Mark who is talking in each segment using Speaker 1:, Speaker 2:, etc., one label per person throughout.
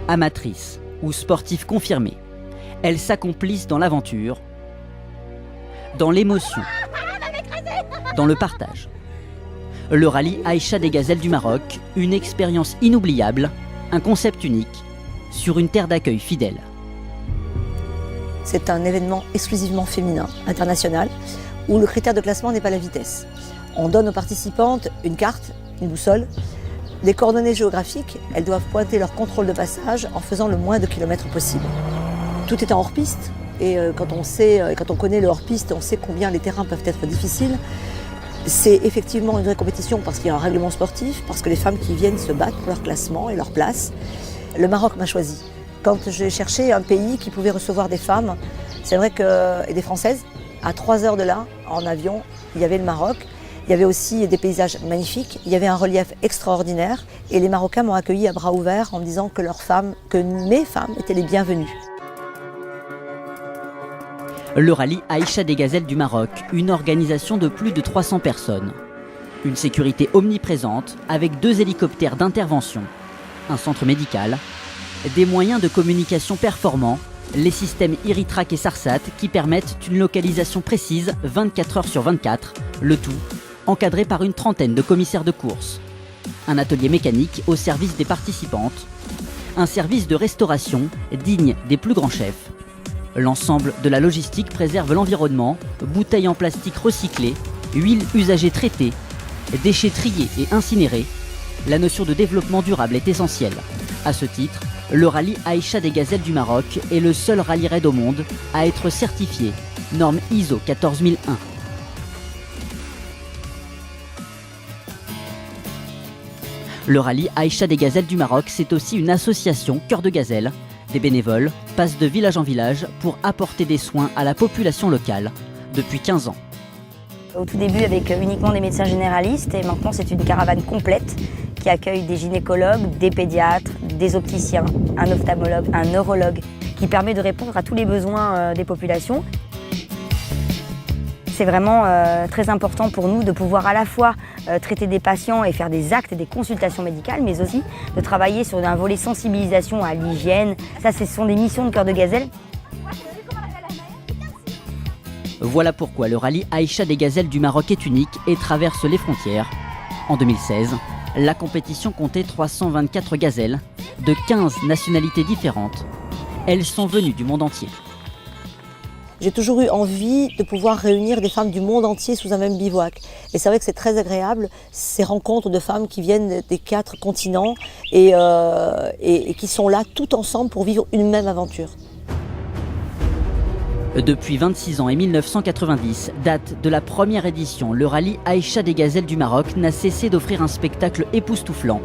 Speaker 1: Amatrices ou sportifs confirmés, elles s'accomplissent dans l'aventure, dans l'émotion, dans le partage. Le rallye Aïcha des Gazelles du Maroc, une expérience inoubliable, un concept unique, sur une terre d'accueil fidèle.
Speaker 2: C'est un événement exclusivement féminin, international, où le critère de classement n'est pas la vitesse. On donne aux participantes une carte, une boussole, des coordonnées géographiques. Elles doivent pointer leur contrôle de passage en faisant le moins de kilomètres possible. Tout est en hors-piste, et quand on connaît le hors-piste, on sait combien les terrains peuvent être difficiles. C'est effectivement une vraie compétition parce qu'il y a un règlement sportif, parce que les femmes qui viennent se battent pour leur classement et leur place. Le Maroc m'a choisi. Quand j'ai cherché un pays qui pouvait recevoir des femmes, c'est vrai et des Françaises, à 3 heures de là, en avion, il y avait le Maroc. Il y avait aussi des paysages magnifiques, il y avait un relief extraordinaire et les Marocains m'ont accueilli à bras ouverts en me disant que mes femmes étaient les bienvenues.
Speaker 1: Le rallye Aïcha des Gazelles du Maroc, une organisation de plus de 300 personnes. Une sécurité omniprésente avec 2 hélicoptères d'intervention, un centre médical, des moyens de communication performants, les systèmes Iritrac et Sarsat qui permettent une localisation précise 24 heures sur 24, le tout encadré par une trentaine de commissaires de course. Un atelier mécanique au service des participantes, un service de restauration digne des plus grands chefs. L'ensemble de la logistique préserve l'environnement, bouteilles en plastique recyclées, huiles usagées traitées, déchets triés et incinérés. La notion de développement durable est essentielle. À ce titre, le rallye Aïcha des Gazelles du Maroc est le seul rallye raid au monde à être certifié, norme ISO 14001. Le rallye Aïcha des Gazelles du Maroc, c'est aussi une association Cœur de Gazelle. Des bénévoles passent de village en village pour apporter des soins à la population locale depuis 15 ans.
Speaker 3: Au tout début avec uniquement des médecins généralistes et maintenant c'est une caravane complète qui accueille des gynécologues, des pédiatres, des opticiens, un ophtalmologue, un neurologue qui permet de répondre à tous les besoins des populations. C'est vraiment très important pour nous de pouvoir à la fois traiter des patients et faire des actes et des consultations médicales, mais aussi de travailler sur un volet sensibilisation à l'hygiène. Ça, ce sont des missions de Cœur de Gazelle.
Speaker 1: Voilà pourquoi le rallye Aïcha des Gazelles du Maroc est unique et traverse les frontières. En 2016, la compétition comptait 324 gazelles de 15 nationalités différentes. Elles sont venues du monde entier.
Speaker 2: J'ai toujours eu envie de pouvoir réunir des femmes du monde entier sous un même bivouac. Et c'est vrai que c'est très agréable, ces rencontres de femmes qui viennent des 4 continents et qui sont là tout ensemble pour vivre une même aventure.
Speaker 1: Depuis 26 ans et 1990, date de la première édition, le rallye Aïcha des Gazelles du Maroc n'a cessé d'offrir un spectacle époustouflant.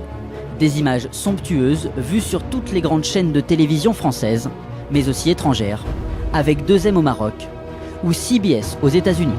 Speaker 1: Des images somptueuses vues sur toutes les grandes chaînes de télévision françaises, mais aussi étrangères, avec 2M au Maroc ou CBS aux États-Unis.